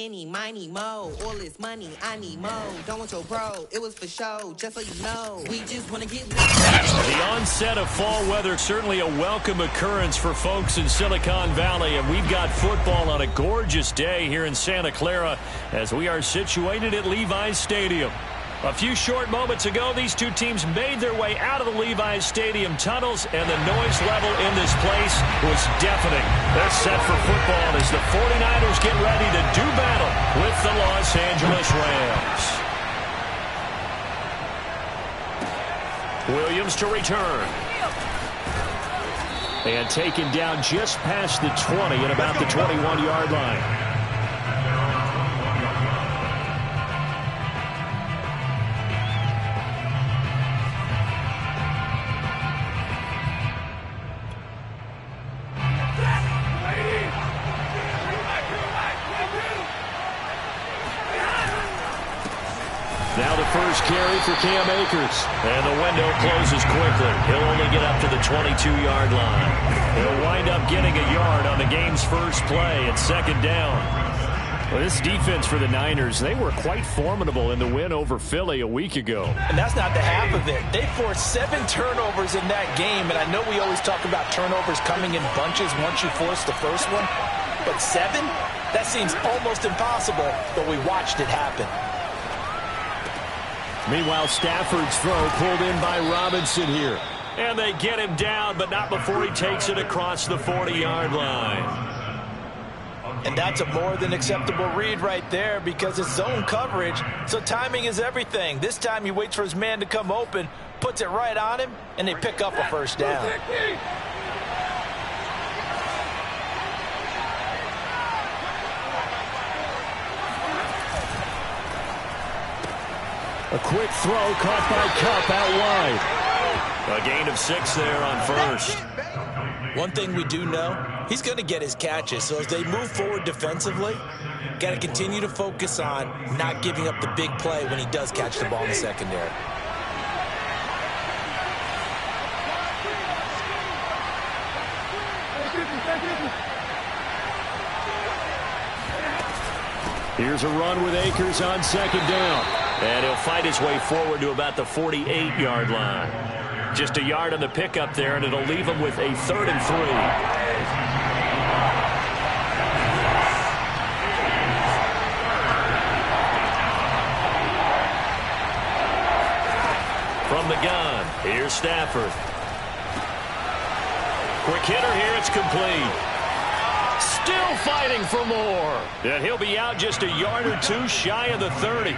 Eeny, miny, mo. All this money, I need mo. Don't want your bro, it was for show. Just so you know, we just want to get lit. The onset of fall weather, certainly a welcome occurrence for folks in Silicon Valley. And we've got football on a gorgeous day here in Santa Clara as we are situated at Levi's Stadium. A few short moments ago, these two teams made their way out of the Levi's Stadium tunnels, and the noise level in this place was deafening. They're set for football as the 49ers get ready to do battle with the Los Angeles Rams. Williams to return. And taken down just past the 20 at about the 21-yard line. Now the first carry for Cam Akers. And the window closes quickly. He'll only get up to the 22-yard line. He'll wind up getting a yard on the game's first play at second down. Well, this defense for the Niners, they were quite formidable in the win over Philly a week ago. And that's not the half of it. They forced 7 turnovers in that game. And I know we always talk about turnovers coming in bunches once you force the first one. But 7? That seems almost impossible. But we watched it happen. Meanwhile, Stafford's throw pulled in by Robinson here. And they get him down, but not before he takes it across the 40-yard line. And that's a more than acceptable read right there because it's zone coverage, so timing is everything. This time he waits for his man to come open, puts it right on him, and they pick up a first down. A quick throw caught by Kupp out wide. A gain of 6 there on first. One thing we do know, he's going to get his catches. So as they move forward defensively, got to continue to focus on not giving up the big play when he does catch the ball in the secondary. Here's a run with Akers on second down. And he'll fight his way forward to about the 48-yard line. Just a yard on the pickup there, and it'll leave him with a 3rd and 3. From the gun, here's Stafford. Quick hitter here, it's complete. Still fighting for more. And he'll be out just a yard or 2 shy of the 30.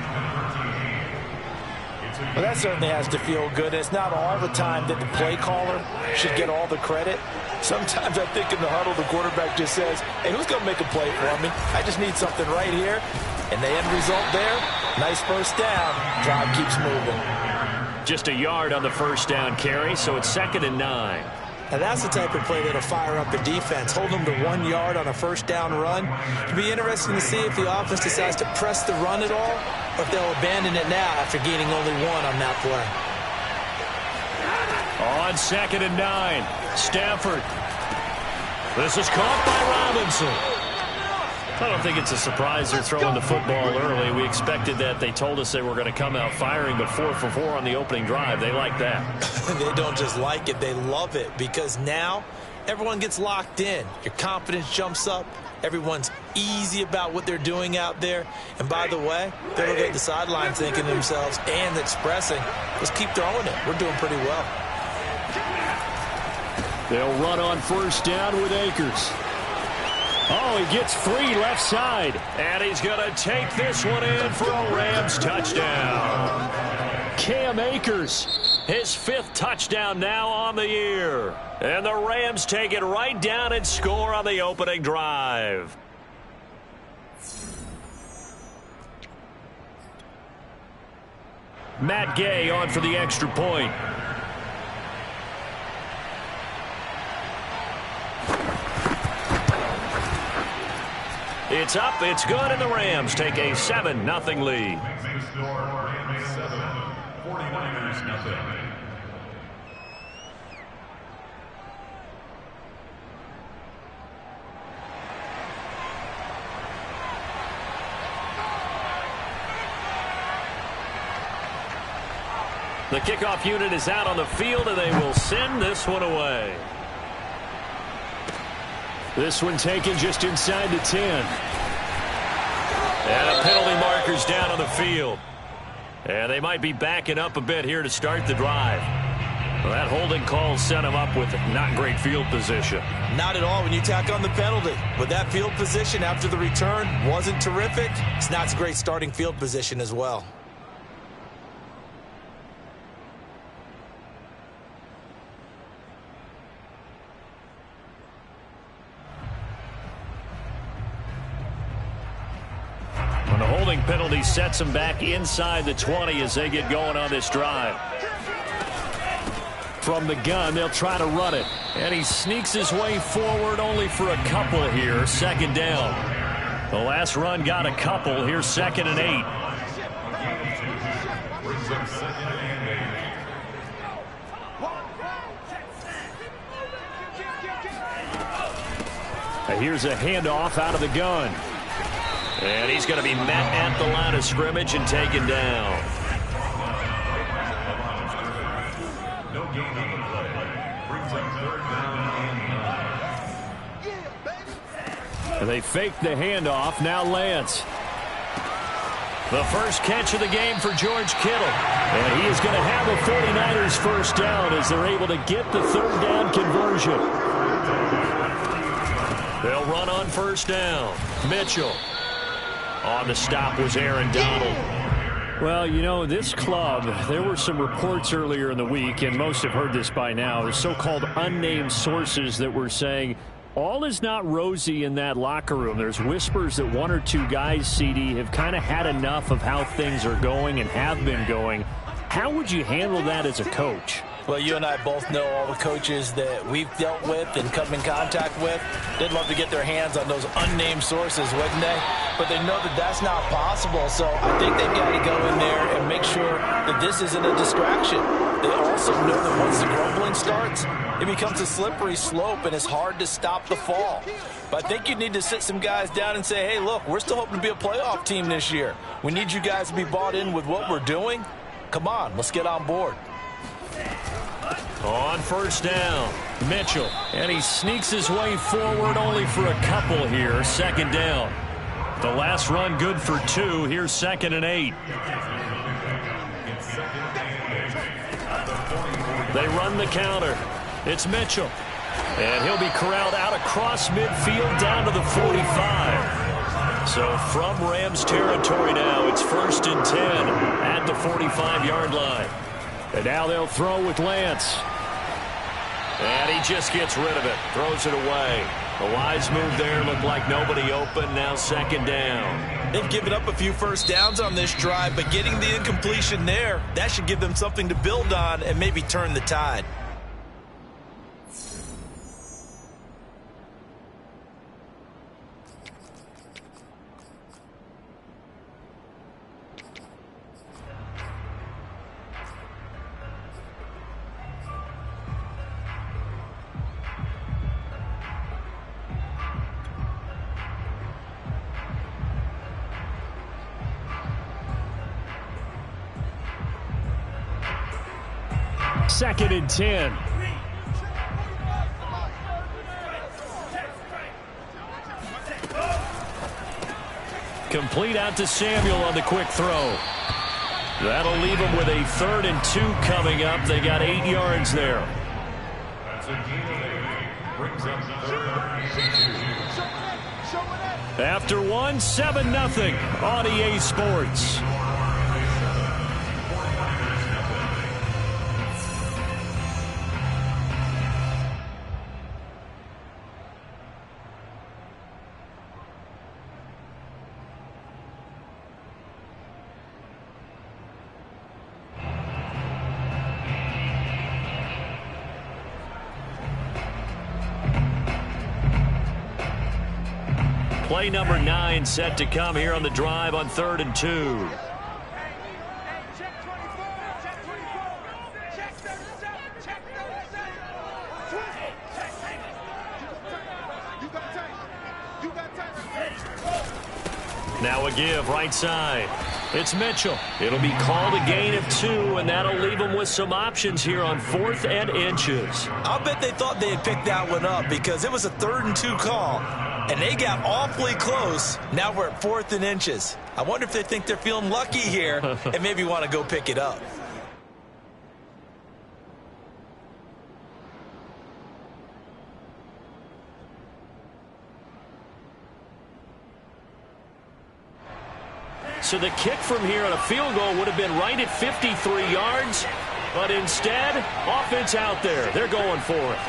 Well, that certainly has to feel good. It's not all the time that the play caller should get all the credit. Sometimes I think in the huddle, the quarterback just says, hey, who's going to make a play for me? I just need something right here. And the end result there, nice first down. Drive keeps moving. Just a yard on the first down carry, so it's 2nd and 9. Now that's the type of play that'll fire up the defense. Hold them to 1 yard on a first down run. It'll be interesting to see if the offense decides to press the run at all, or if they'll abandon it now after gaining only 1 on that play. On 2nd and 9, Stafford. This is caught by Robinson. I don't think it's a surprise they're throwing the football early. We expected that. They told us they were going to come out firing, but 4 for 4 on the opening drive. They like that. They don't just like it, they love it, because now everyone gets locked in. Your confidence jumps up. Everyone's easy about what they're doing out there. And by the way, they're looking at the sideline thinking to themselves and expressing, let's keep throwing it. We're doing pretty well. They'll run on first down with Akers. Oh, he gets free left side. And he's going to take this one in for a Rams touchdown. Cam Akers, his 5th touchdown now on the year. And the Rams take it right down and score on the opening drive. Matt Gay on for the extra point. It's up, it's good, and the Rams take a 7-0 lead. 49ers nothing. The kickoff unit is out on the field, and they will send this one away. This one taken just inside the 10. And a penalty marker's down on the field. And they might be backing up a bit here to start the drive. Well, that holding call set him up with not great field position. Not at all when you tack on the penalty. But that field position after the return wasn't terrific. It's not a great starting field position as well. When the holding penalty sets them back inside the 20 as they get going on this drive. From the gun, they'll try to run it. And he sneaks his way forward only for a couple here. Second down. The last run got a couple. Here's 2nd and 8. Here's a handoff out of the gun. And he's going to be met at the line of scrimmage and taken down. No gain on the play. Brings up 3rd down and 9. And they fake the handoff. Now Lance. The first catch of the game for George Kittle. And he is going to have a 49ers first down as they're able to get the 3rd down conversion. They'll run on first down. Mitchell. On the stop was Aaron Donald. Well, you know, this club, there were some reports earlier in the week, and most have heard this by now, the so-called unnamed sources that were saying all is not rosy in that locker room. There's whispers that 1 or 2 guys, CD, have kind of had enough of how things are going and have been going. How would you handle that as a coach? Well, you and I both know all the coaches that we've dealt with and come in contact with. They'd love to get their hands on those unnamed sources, wouldn't they? But they know that that's not possible, so I think they've got to go in there and make sure that this isn't a distraction. They also know that once the grumbling starts, it becomes a slippery slope, and it's hard to stop the fall. But I think you need to sit some guys down and say, hey, look, we're still hoping to be a playoff team this year. We need you guys to be bought in with what we're doing. Come on, let's get on board. On first down, Mitchell. And he sneaks his way forward only for a couple here. 2nd down. The last run good for 2. Here's 2nd and 8. They run the counter. It's Mitchell. And he'll be corralled out across midfield down to the 45. So from Rams territory now, it's 1st and 10 at the 45-yard line. And now they'll throw with Lance. And he just gets rid of it. Throws it away. A wise move there. Looked like nobody open. Now 2nd down. They've given up a few first downs on this drive, but getting the incompletion there, that should give them something to build on and maybe turn the tide. Second and 10. Complete out to Samuel on the quick throw. That'll leave them with a 3rd and 2 coming up. They got 8 yards there. That's a gain of 8. Brings up 3rd and 2. After 1, 7-0 on EA Sports. Play number 9 set to come here on the drive on 3rd and 2. Now a give right side. It's Mitchell. It'll be called a gain of 2, and that'll leave them with some options here on 4th and inches. I'll bet they thought they had picked that one up because it was a 3rd and 2 call, and they got awfully close. Now we're at 4th and inches. I wonder if they think they're feeling lucky here and maybe want to go pick it up. So the kick from here on a field goal would have been right at 53 yards, but instead, offense out there. They're going for it.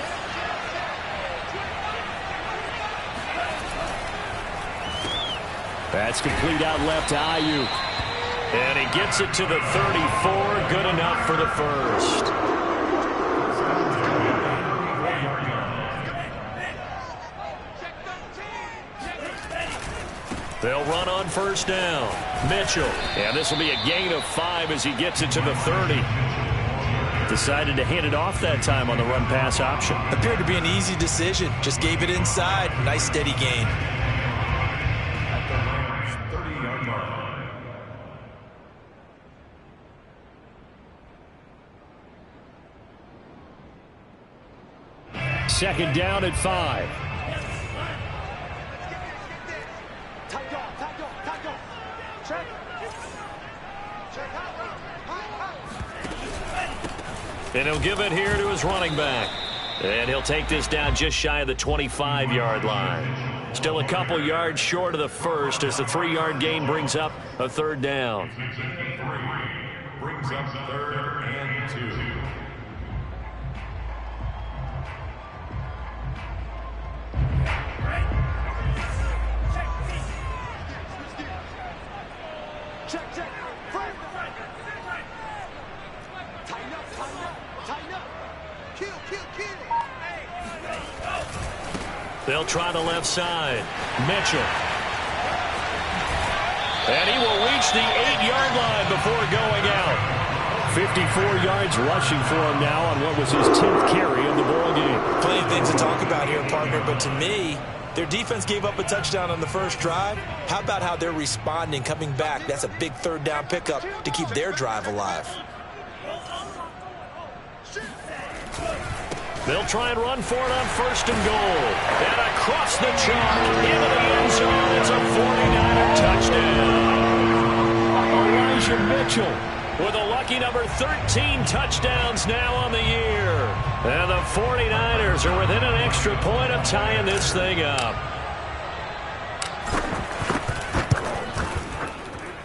That's complete out left to Ayuk. And he gets it to the 34. Good enough for the first. They'll run on first down. Mitchell. And this will be a gain of 5 as he gets it to the 30. Decided to hand it off that time on the run-pass option. Appeared to be an easy decision. Just gave it inside. Nice steady gain. Second down at 5. And he'll give it here to his running back. And he'll take this down just shy of the 25-yard line. Still a couple yards short of the first as the 3-yard gain brings up a 3rd down. Brings up 3rd and 2. They'll try the left side. Mitchell. And he will reach the 8-yard line before going out. 54 yards rushing for him now on what was his 10th carry of the ball game. Plenty of things to talk about here, partner, but to me, their defense gave up a touchdown on the first drive. How about how they're responding, coming back? That's a big 3rd down pickup to keep their drive alive. They'll try and run for it on 1st and goal. And across the chalk into the end zone. It's a 49er touchdown. Elijah Mitchell with a lucky number 13 touchdowns now on the year. And the 49ers are within an extra point of tying this thing up.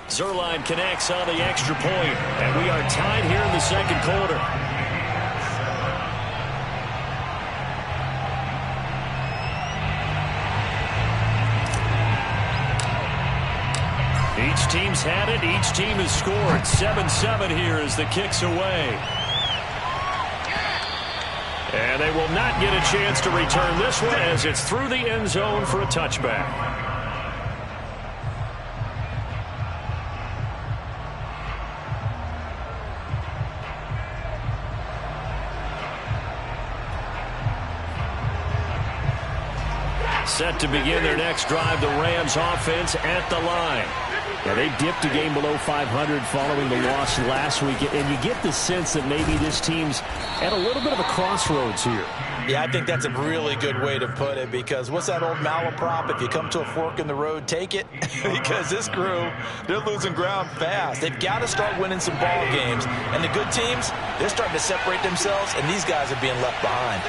Zerline connects on the extra point, and we are tied here in the second quarter. Each team's had it. Each team has scored. 7-7 here as the kick's away. And they will not get a chance to return this one as it's through the end zone for a touchback. Set to begin their next drive, the Rams offense at the line. Yeah, they dipped a game below 500 following the loss last week, and you get the sense that maybe this team's at a little bit of a crossroads here. Yeah, I think that's a really good way to put it, because what's that old malaprop? If you come to a fork in the road, take it. Because this crew, they're losing ground fast. They've got to start winning some ball games. And the good teams, they're starting to separate themselves, and these guys are being left behind.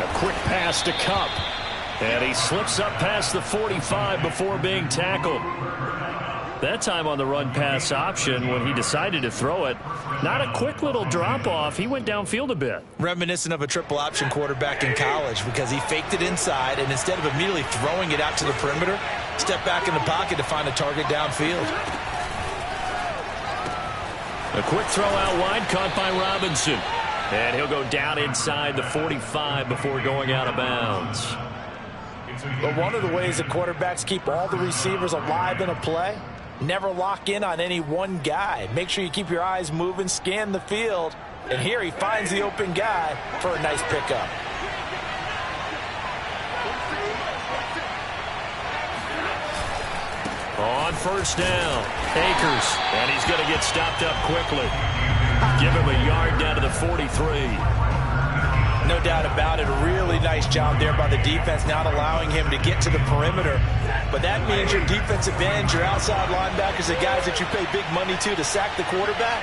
A quick pass to Kupp. And he slips up past the 45 before being tackled. That time on the run-pass option when he decided to throw it. Not a quick little drop-off. He went downfield a bit. Reminiscent of a triple-option quarterback in college, because he faked it inside, and instead of immediately throwing it out to the perimeter, stepped back in the pocket to find a target downfield. A quick throw out wide, caught by Robinson. And he'll go down inside the 45 before going out of bounds. But one of the ways that quarterbacks keep all the receivers alive in a play, never lock in on any one guy. Make sure you keep your eyes moving, scan the field, and here he finds the open guy for a nice pickup. On first down, Akers, and he's going to get stopped up quickly. Give him a yard down to the 43. No doubt about it. A really nice job there by the defense, not allowing him to get to the perimeter. But that means your defensive ends, your outside linebackers, the guys that you pay big money to sack the quarterback,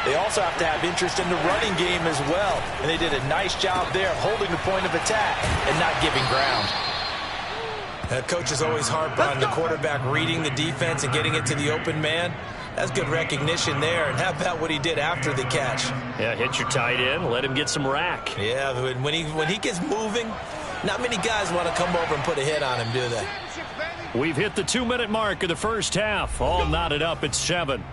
they also have to have interest in the running game as well. And they did a nice job there holding the point of attack and not giving ground. Coach is always hard on the quarterback reading the defense and getting it to the open man. That's good recognition there. And how about what he did after the catch? Yeah, hit your tight end, let him get some rack. Yeah, when he gets moving, not many guys want to come over and put a hit on him, do they? We've hit the 2-minute mark of the first half. All knotted up at 7.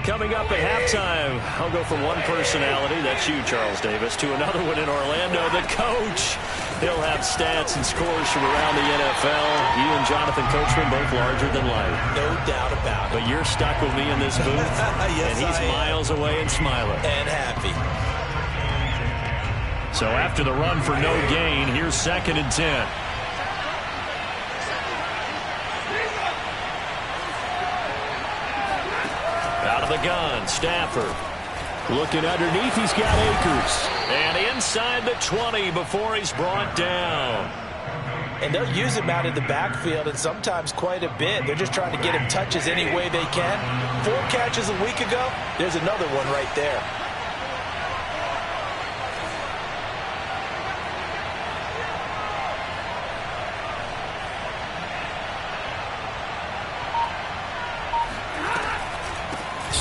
Coming up at halftime, I'll go from one personality, that's you, Charles Davis, to another one in Orlando, the coach. He'll have stats and scores from around the NFL. You and Jonathan Coachman both larger than life. No doubt about it. But you're stuck with me in this booth, yes, and he's miles away and smiling. And happy. So after the run for no gain, here's 2nd and 10. Out of the gun, Stafford. Looking underneath, he's got Akers. And inside the 20 before he's brought down. And they'll use him out in the backfield, and sometimes quite a bit. They're just trying to get him touches any way they can. 4 catches a week ago, there's another one right there.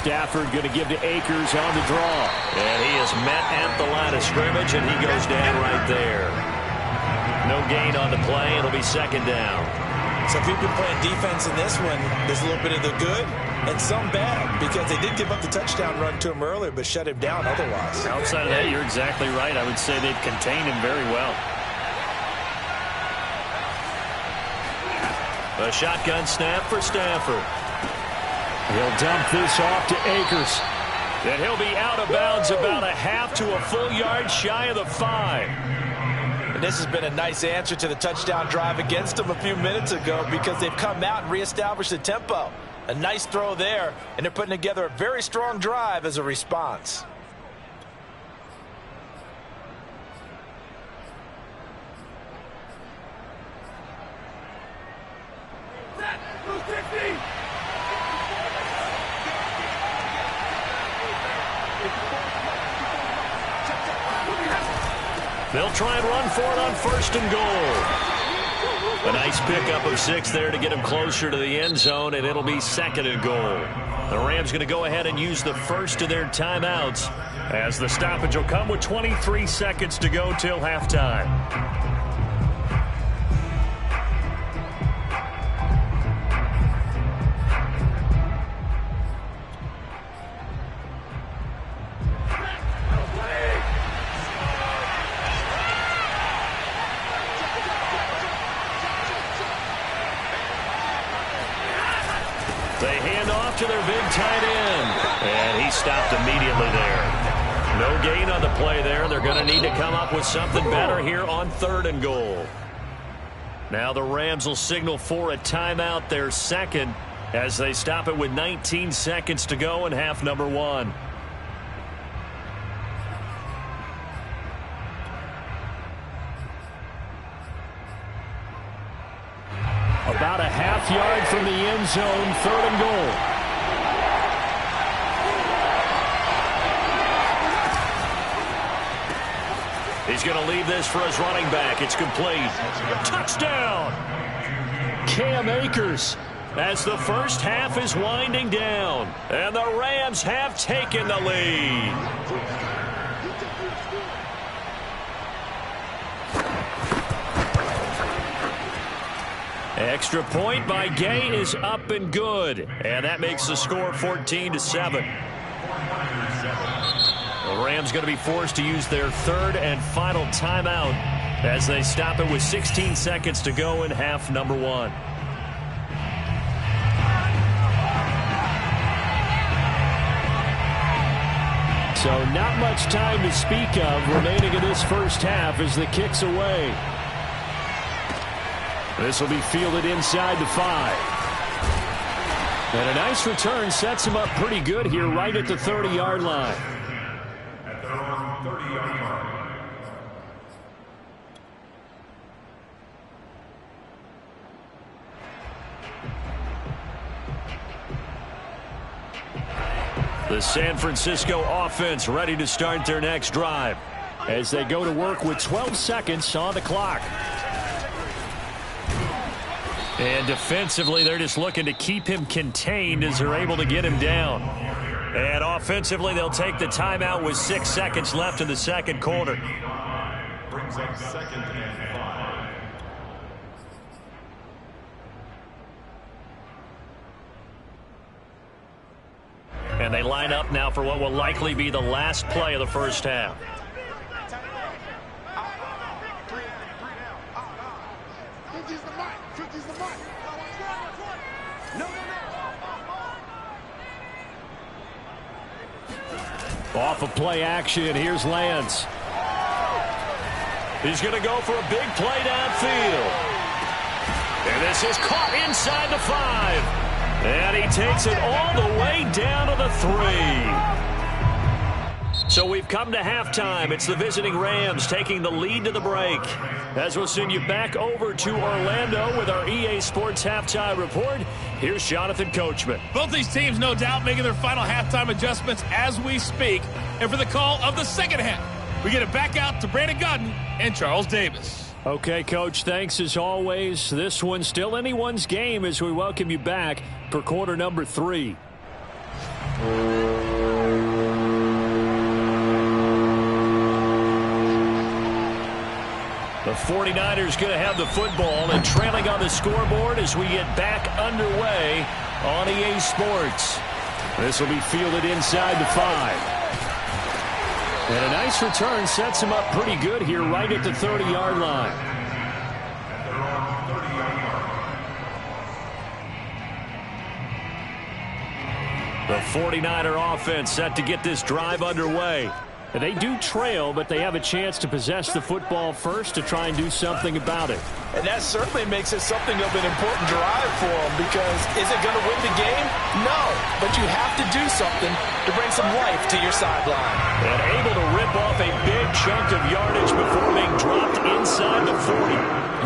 Stafford going to give to Akers on the draw. And he is met at the line of scrimmage, and he goes down right there. No gain on the play. It'll be 2nd down. So if you've been playing defense in this one, there's a little bit of the good and some bad, because they did give up the touchdown run to him earlier, but shut him down otherwise. Outside of that, you're exactly right. I would say they've contained him very well. A shotgun snap for Stafford. He'll dump this off to Akers. And he'll be out of bounds about a half to a full yard shy of the 5. And this has been a nice answer to the touchdown drive against them a few minutes ago, because they've come out and reestablished the tempo. A nice throw there, and they're putting together a very strong drive as a response. They'll try and run for it on 1st and goal. A nice pickup of 6 there to get him closer to the end zone, and it'll be 2nd and goal. The Rams going to go ahead and use the first of their timeouts, as the stoppage will come with 23 seconds to go till halftime. They hand off to their big tight end. And he stopped immediately there. No gain on the play there. They're going to need to come up with something better here on 3rd and goal. Now the Rams will signal for a timeout, their 2nd, as they stop it with 19 seconds to go in half number 1. About a half yard from the end zone, 3rd and goal. He's going to leave this for his running back. It's complete. Touchdown! Cam Akers, as the first half is winding down. And the Rams have taken the lead. Extra point by Gay is up and good. And that makes the score 14-7. The Rams going to be forced to use their 3rd and final timeout as they stop it with 16 seconds to go in half number 1. So not much time to speak of remaining in this first half as the kick's away. This will be fielded inside the 5. And a nice return sets him up pretty good here right at the 30-yard line. At their own 30-yard line. The San Francisco offense ready to start their next drive as they go to work with 12 seconds on the clock. And defensively, they're just looking to keep him contained as they're able to get him down. And offensively, they'll take the timeout with 6 seconds left in the second quarter. Brings up 2nd and 5. And they line up now for what will likely be the last play of the first half. Off of play action, here's Lance. He's going to go for a big play downfield. And this is caught inside the 5. And he takes it all the way down to the 3. So we've come to halftime. It's the visiting Rams taking the lead to the break. As we'll send you back over to Orlando with our EA Sports Halftime Report, here's Jonathan Coachman. Both these teams, no doubt, making their final halftime adjustments as we speak. And for the call of the second half, we get it back out to Brandon Gutton and Charles Davis. Okay, Coach, thanks as always. This one's still anyone's game as we welcome you back for quarter number 3. The 49ers going to have the football and trailing on the scoreboard as we get back underway on EA Sports. This will be fielded inside the 5. And a nice return sets him up pretty good here right at the 30-yard line. At their own 30-yard line. The 49er offense set to get this drive underway. And they do trail, but they have a chance to possess the football first to try and do something about it. And that certainly makes it something of an important drive for them, because is it going to win the game? No, but you have to do something to bring some life to your sideline. And able to rip off a big chunk of yardage before being dropped inside the 40.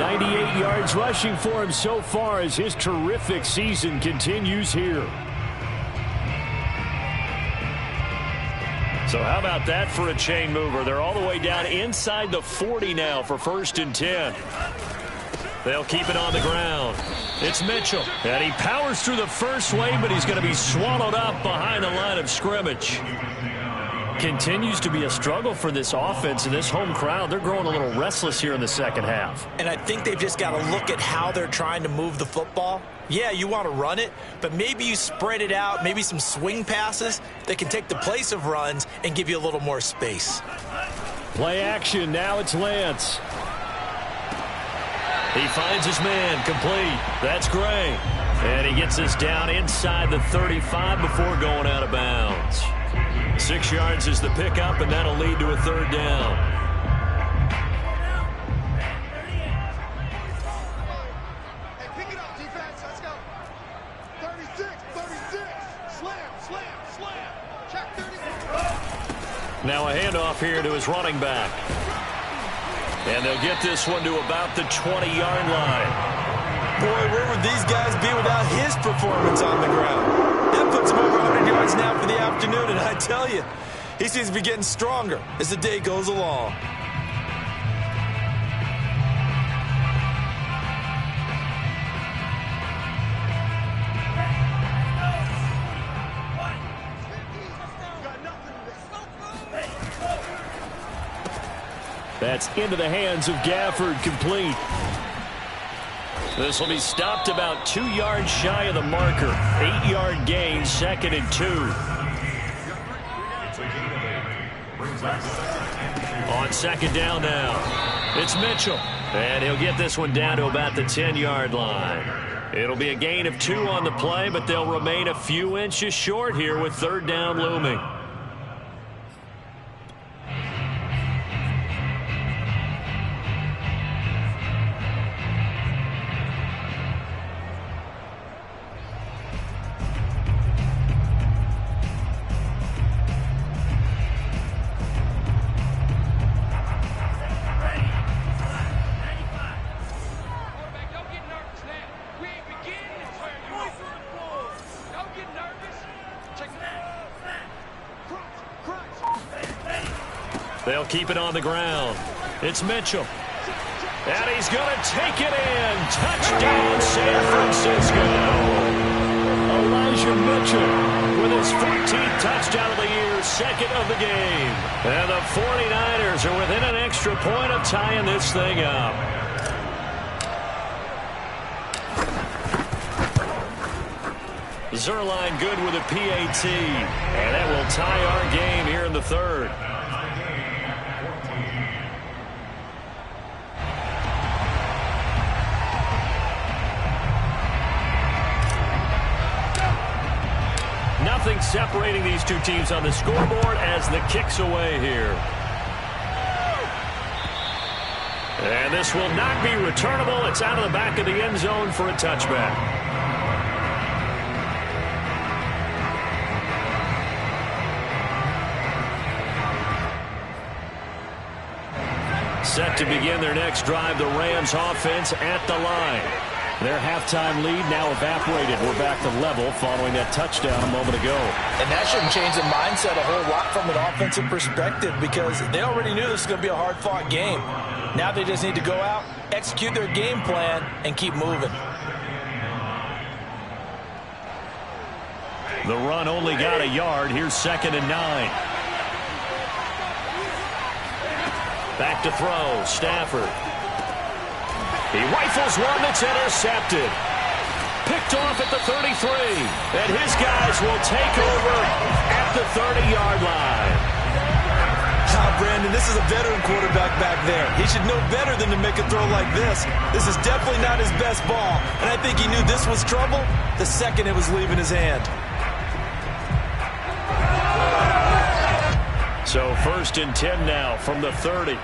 98 yards rushing for him so far as his terrific season continues here. So how about that for a chain mover? They're all the way down inside the 40 now for 1st and 10. They'll keep it on the ground. It's Mitchell. And he powers through the first wave, but he's going to be swallowed up behind the line of scrimmage. Continues to be a struggle for this offense and this home crowd. They're growing a little restless here in the second half. And I think they've just got to look at how they're trying to move the football. Yeah, you want to run it, but maybe you spread it out, maybe some swing passes that can take the place of runs and give you a little more space. Play action. Now it's Lance. He finds his man, complete. That's Gray. And he gets us down inside the 35 before going out of bounds. 6 yards is the pickup, and that'll lead to a 3rd down. Hey, pick it up, defense. Let's go. 36, 36. Slam, slam, slam. Check 30. Now a handoff here to his running back. And they'll get this one to about the 20-yard line. Boy, where would these guys be without his performance on the ground? That puts him over 100 yards now for the afternoon, and I tell you, he seems to be getting stronger as the day goes along. That's into the hands of Gafford, complete. This will be stopped about 2 yards shy of the marker. 8-yard gain, 2nd and 2. On 2nd down now, it's Mitchell. And he'll get this one down to about the 10-yard line. It'll be a gain of 2 on the play, but they'll remain a few inches short here with 3rd down looming. They'll keep it on the ground. It's Mitchell. And he's going to take it in. Touchdown, San Francisco. Elijah Mitchell with his 14th touchdown of the year, second of the game. And the 49ers are within an extra point of tying this thing up. Zerline good with a PAT. And that will tie our game here in the third. Nothing separating these two teams on the scoreboard as the kick's away here. And this will not be returnable. It's out of the back of the end zone for a touchback. Set to begin their next drive, the Rams offense at the line. Their halftime lead now evaporated. We're back to level following that touchdown a moment ago. And that shouldn't change the mindset a whole lot from an offensive perspective because they already knew this was going to be a hard-fought game. Now they just need to go out, execute their game plan, and keep moving. The run only got a yard. Here's 2nd and 9. Back to throw. Stafford. He rifles one that's intercepted. Picked off at the 33. And his guys will take over at the 30-yard line. Brandon, this is a veteran quarterback back there. He should know better than to make a throw like this. This is definitely not his best ball. And I think he knew this was trouble the second it was leaving his hand. So 1st and 10 now from the 30.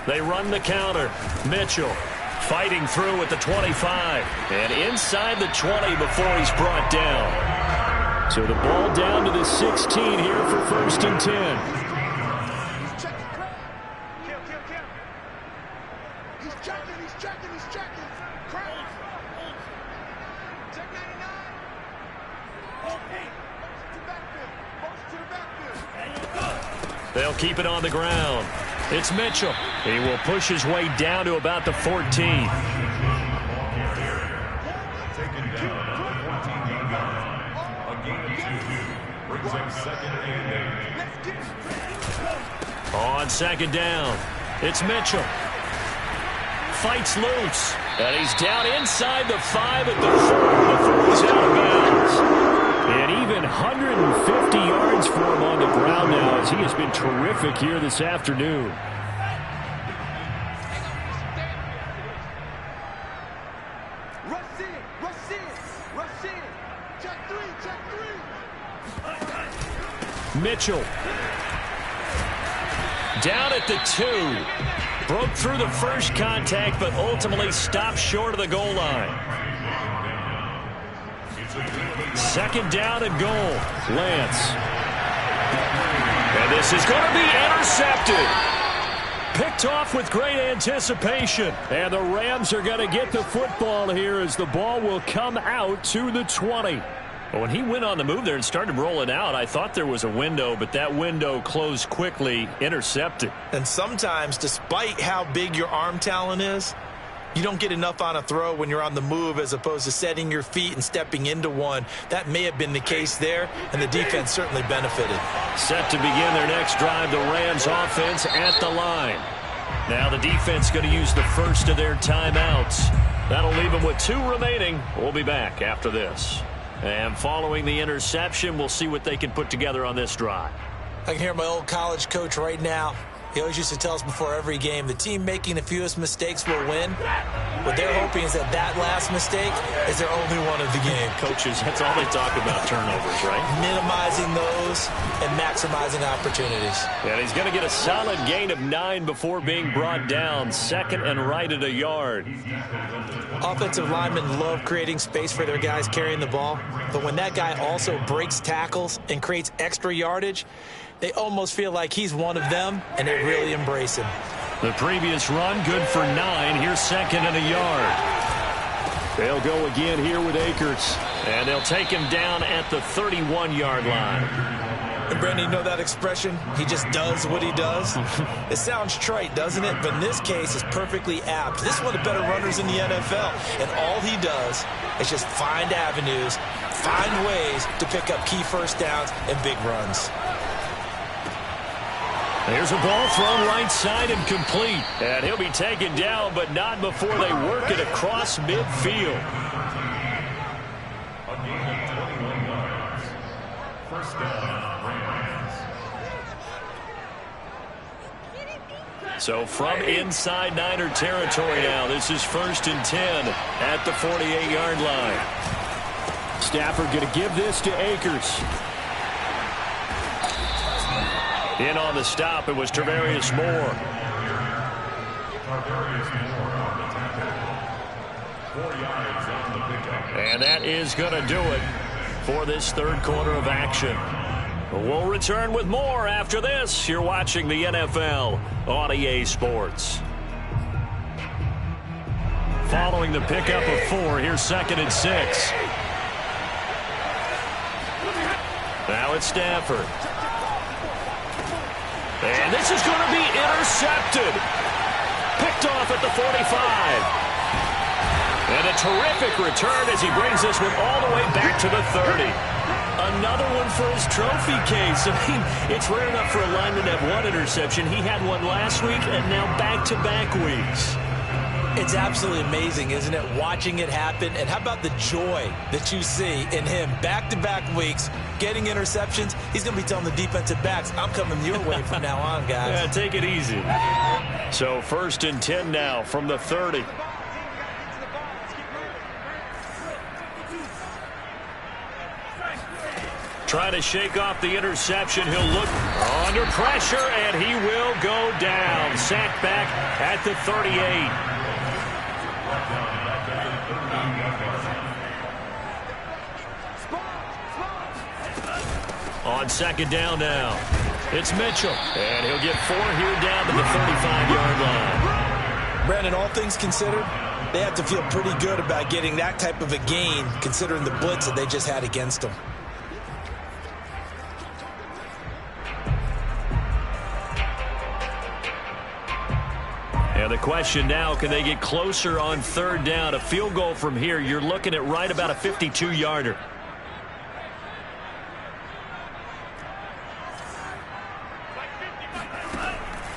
They run the counter. Mitchell fighting through at the 25. And inside the 20 before he's brought down. So the ball down to the 16 here for 1st and 10. They'll keep it on the ground. It's Mitchell. He will push his way down to about the 14. Taken down at the 14-yard line. A gain of 2. Brings up 2nd and 8. On 2nd down, it's Mitchell. Fights loose. And he's down inside the 5 at the 4 before he's out of bounds. And even 150 yards for him on the ground now as he has been terrific here this afternoon. Mitchell. Down at the 2. Broke through the first contact, but ultimately stopped short of the goal line. 2nd down and goal. Lance. And this is going to be intercepted. Picked off with great anticipation. And the Rams are going to get the football here as the ball will come out to the 20. When he went on the move there and started rolling out, I thought there was a window, but that window closed quickly, intercepted. And sometimes, despite how big your arm talent is, you don't get enough on a throw when you're on the move as opposed to setting your feet and stepping into one. That may have been the case there, and the defense certainly benefited. Set to begin their next drive, the Rams offense at the line. Now the defense going to use the first of their timeouts. That'll leave them with 2 remaining. We'll be back after this. And following the interception, we'll see what they can put together on this drive. I can hear my old college coach right now. He always used to tell us before every game, the team making the fewest mistakes will win. What they're hoping is that last mistake is their only one of the game. Coaches, that's all they talk about, turnovers, right? Minimizing those and maximizing opportunities. And he's going to get a solid gain of 9 before being brought down. 2nd and right at a yard. Offensive linemen love creating space for their guys carrying the ball. But when that guy also breaks tackles and creates extra yardage, they almost feel like he's one of them, and they really embrace him. The previous run, good for 9. Here's 2nd and a yard. They'll go again here with Akers. And they'll take him down at the 31-yard line. And Brandon, you know that expression? He just does what he does? It sounds trite, doesn't it? But in this case, it's perfectly apt. This is one of the better runners in the NFL. And all he does is just find avenues, find ways to pick up key first downs and big runs. There's a ball thrown right side and complete. And he'll be taken down, but not before they work it across midfield. A gain of 21 yards. First down, Rams. So from inside Niner territory now, this is 1st and 10 at the 48-yard line. Stafford going to give this to Akers. In on the stop, it was Tarvarius Moore. Tarvarius Moore on the tackle. 4 yards on the pickup. And that is going to do it for this third quarter of action. We'll return with more after this. You're watching the NFL on EA Sports. Following the pickup of 4, here's 2nd and 6. Now it's Stafford. And this is going to be intercepted. Picked off at the 45. And a terrific return as he brings this one all the way back to the 30. Another one for his trophy case. I mean, it's rare enough for a lineman to have one interception. He had one last week and now back-to-back weeks. It's absolutely amazing, isn't it, watching it happen? And how about the joy that you see in him back-to-back weeks, getting interceptions? He's going to be telling the defensive backs, I'm coming your way from now on, guys. Yeah, take it easy. So 1st and 10 now from the 30. Trying to shake off the interception. He'll look under pressure, and he will go down. Sacked back at the 38. On 2nd down now, it's Mitchell. And he'll get 4 here down to the 35-yard line. Brandon, all things considered, they have to feel pretty good about getting that type of a gain, considering the blitz that they just had against them. And the question now, can they get closer on 3rd down? A field goal from here, you're looking at right about a 52-yarder.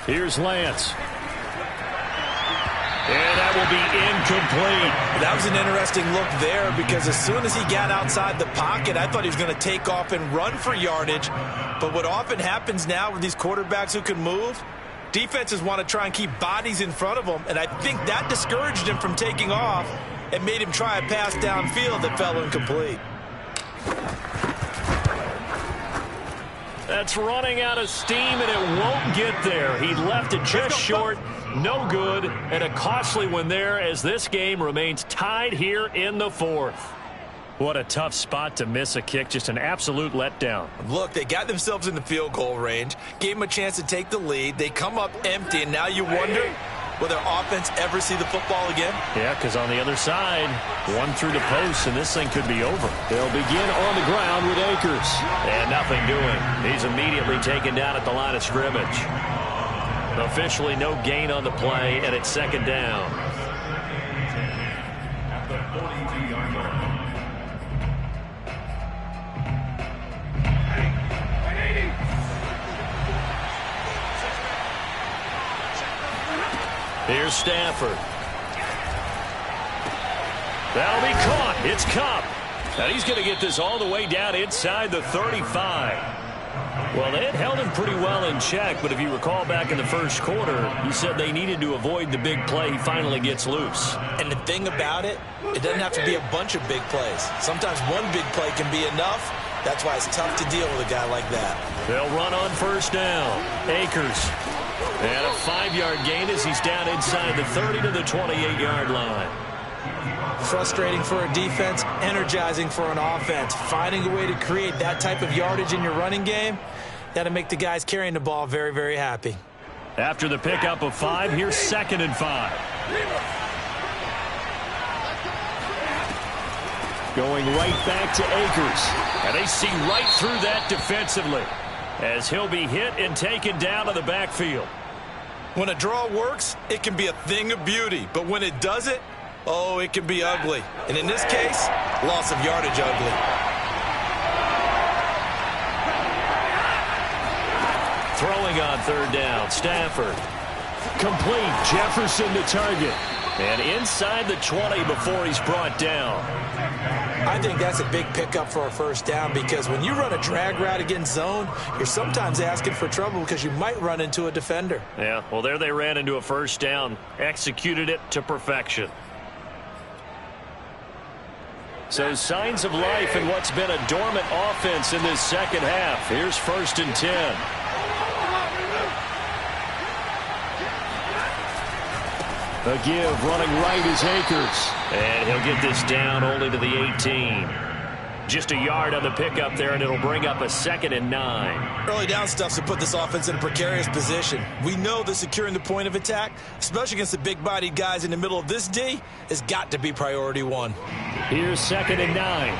Here's Lance. And that will be incomplete. That was an interesting look there because as soon as he got outside the pocket, I thought he was going to take off and run for yardage. But what often happens now with these quarterbacks who can move, defenses want to try and keep bodies in front of them, and I think that discouraged him from taking off and made him try a pass downfield that fell incomplete. That's running out of steam, and it won't get there. He left it just short, no good, and a costly one there as this game remains tied here in the 4th. What a tough spot to miss a kick, just an absolute letdown. Look, they got themselves in the field goal range, gave them a chance to take the lead. They come up empty, and now you wonder, will their offense ever see the football again? Yeah, because on the other side, one through the post, and this thing could be over. They'll begin on the ground with Akers. And nothing doing. He's immediately taken down at the line of scrimmage. Officially no gain on the play, and it's 2nd down. At the 42-yard line. Here's Stafford. That'll be caught. It's Cup. And he's going to get this all the way down inside the 35. Well, they had held him pretty well in check, but if you recall back in the first quarter, you said they needed to avoid the big play. He finally gets loose. And the thing about it, it doesn't have to be a bunch of big plays. Sometimes one big play can be enough. That's why it's tough to deal with a guy like that. They'll run on 1st down. Akers. And a 5-yard gain as he's down inside the 30 to the 28-yard line. Frustrating for a defense, energizing for an offense. Finding a way to create that type of yardage in your running game, that'll make the guys carrying the ball very, very happy. After the pickup of 5, here's 2nd and 5. Going right back to Akers. And they see right through that defensively as he'll be hit and taken down to the backfield. When a draw works, it can be a thing of beauty. But when it doesn't, oh, it can be ugly. And in this case, loss of yardage ugly. Throwing on 3rd down, Stafford. Complete, Jefferson to target. And inside the 20 before he's brought down. I think that's a big pickup for a 1st down because when you run a drag route against zone, you're sometimes asking for trouble because you might run into a defender. Yeah, well, there they ran into a 1st down. Executed it to perfection. So signs of life in what's been a dormant offense in this 2nd half. Here's 1st and 10. A give, running right is Akers. And he'll get this down only to the 18. Just a yard on the pickup there, and it'll bring up a 2nd and 9. Early down stuff to put this offense in a precarious position. We know that securing the point of attack, especially against the big-bodied guys in the middle of this D, has got to be priority 1. Here's 2nd and 9.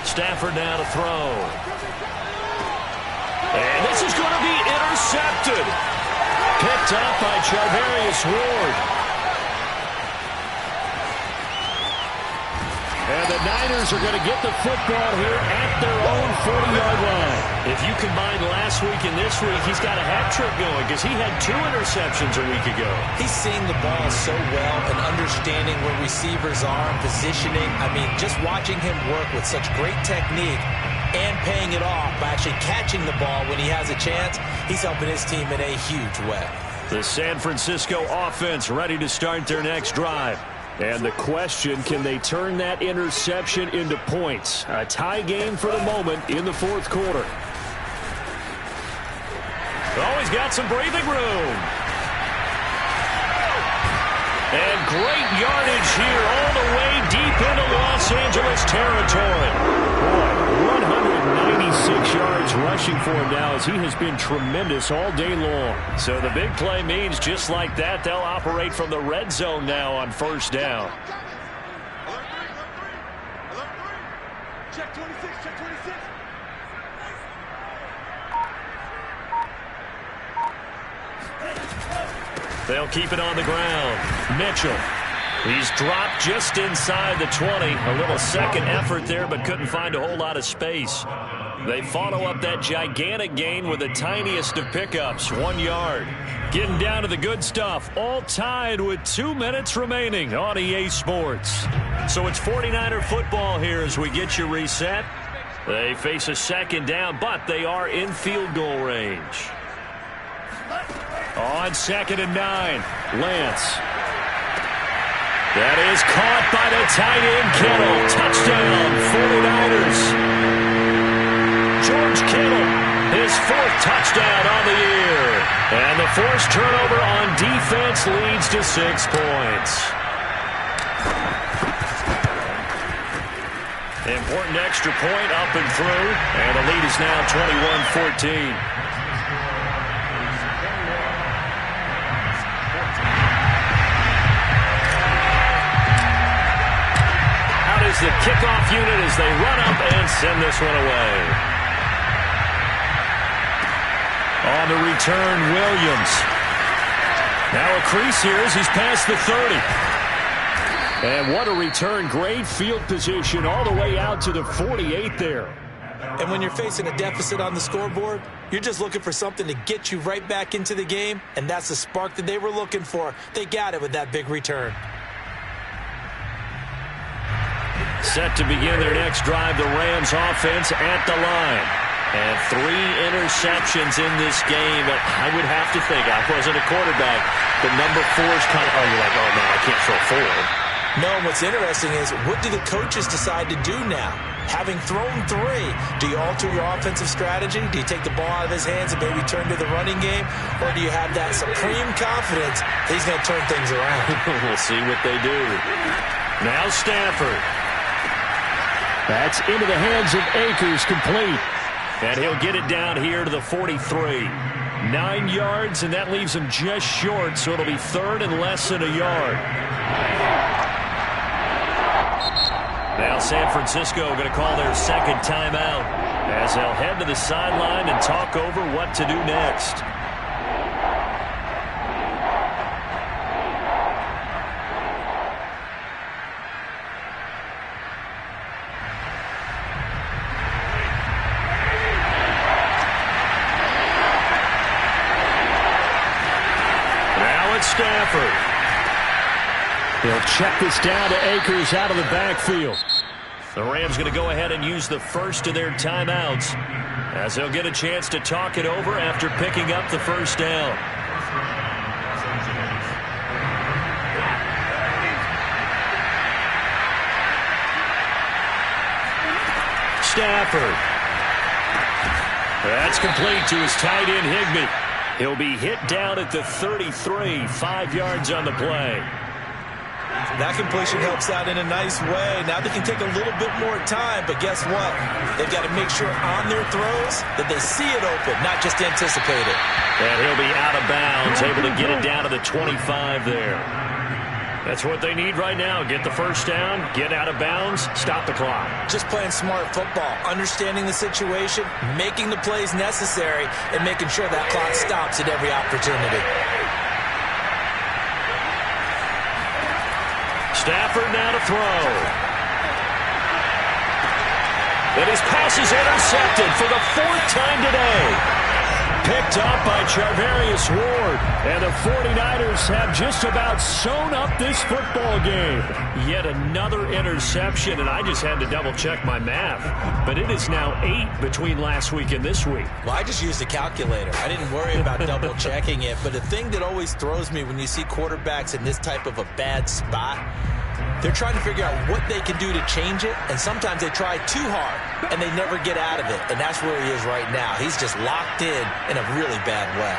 Stafford now to throw. And this is going to be intercepted. Picked up by Charvarius Ward. And the Niners are going to get the football here at their own 40-yard line. If you combine last week and this week, he's got a hat trick going because he had 2 interceptions a week ago. He's seeing the ball so well and understanding where receivers are and positioning. I mean, just watching him work with such great technique and paying it off by actually catching the ball when he has a chance, he's helping his team in a huge way. The San Francisco offense ready to start their next drive. And the question, can they turn that interception into points? A tie game for the moment in the 4th quarter. Oh, he's got some breathing room. And great yardage here all the way deep into Los Angeles territory. Boy, 196 yards rushing for him now as he has been tremendous all day long. So the big play means just like that, they'll operate from the red zone now on 1st down. Check 26, check 26. They'll keep it on the ground. Mitchell. He's dropped just inside the 20. A little second effort there, but couldn't find a whole lot of space. They follow up that gigantic gain with the tiniest of pickups, 1 yard. Getting down to the good stuff, all tied with 2 minutes remaining on EA Sports. So it's 49er football here as we get you reset. They face a 2nd down, but they are in field goal range. On 2nd and 9, Lance. That is caught by the tight end, Kittle. Touchdown, 49ers. George Kittle, his 4th touchdown on the year. And the forced turnover on defense leads to 6 points. Important extra point up and through. And the lead is now 21-14. The kickoff unit as they run up and send this one away. On the return, Williams. Now a crease here as he's past the 30. And what a return. Great field position all the way out to the 48 there. And when you're facing a deficit on the scoreboard, you're just looking for something to get you right back into the game, and that's the spark that they were looking for. They got it with that big return. Set to begin their next drive, the Rams offense at the line. And 3 interceptions in this game. I would have to think, I wasn't a quarterback, but number 4 is kind of, you're like, oh, man, I can't throw 4. No, and what's interesting is, what do the coaches decide to do now? Having thrown 3, do you alter your offensive strategy? Do you take the ball out of his hands and maybe turn to the running game? Or do you have that supreme confidence that he's going to turn things around? We'll see what they do. Now Stafford. That's into the hands of Akers, complete. And he'll get it down here to the 43. 9 yards, and that leaves him just short, so it'll be third and less than a yard. Now San Francisco going to call their second timeout as they'll head to the sideline and talk over what to do next. Stafford. He'll check this down to Akers out of the backfield. The Rams going to go ahead and use the first of their timeouts as they'll get a chance to talk it over after picking up the first down. Stafford. That's complete to his tight end Higbee. He'll be hit down at the 33, 5 yards on the play. That completion helps out in a nice way. Now they can take a little bit more time, but guess what? They've got to make sure on their throws that they see it open, not just anticipate it. And he'll be out of bounds, able to get it down to the 25 there. That's what they need right now. Get the first down, get out of bounds, stop the clock. Just playing smart football, understanding the situation, making the plays necessary, and making sure that clock stops at every opportunity. Stafford now to throw. And his pass is intercepted for the 4th time today. Picked up by Charvarius Ward. And the 49ers have just about sewn up this football game. Yet another interception, and I just had to double-check my math. But it is now 8 between last week and this week. Well, I just used a calculator. I didn't worry about double-checking it. But the thing that always throws me when you see quarterbacks in this type of a bad spot, they're trying to figure out what they can do to change it, and sometimes they try too hard, and they never get out of it. And that's where he is right now. He's just locked in a really bad way.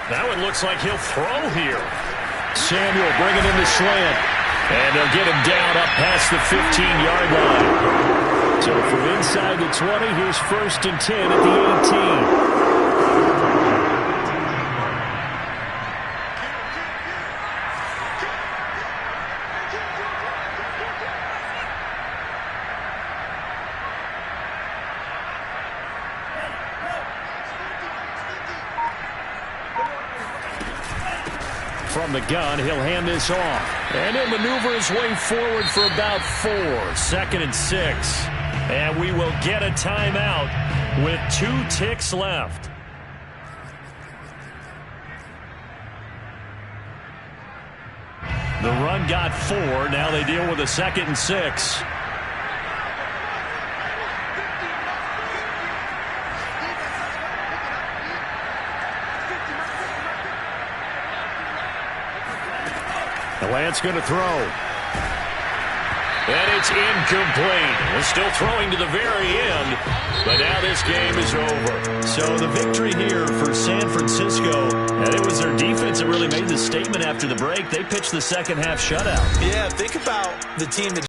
Now it looks like he'll throw here. Samuel bringing in the slant. And they'll get him down up past the 15-yard line. So from inside the 20, here's 1st and 10 at the 18. From the gun, he'll hand this off. And he'll maneuver his way forward for about 4. 2nd and 6. And we will get a timeout with 2 ticks left. The run got 4. Now they deal with a 2nd and 6. Lance going to throw. And it's incomplete. We're still throwing to the very end, but now this game is over. So the victory here for San Francisco, and it was their defense that really made the statement after the break. They pitched the second half shutout. Yeah, think about the team that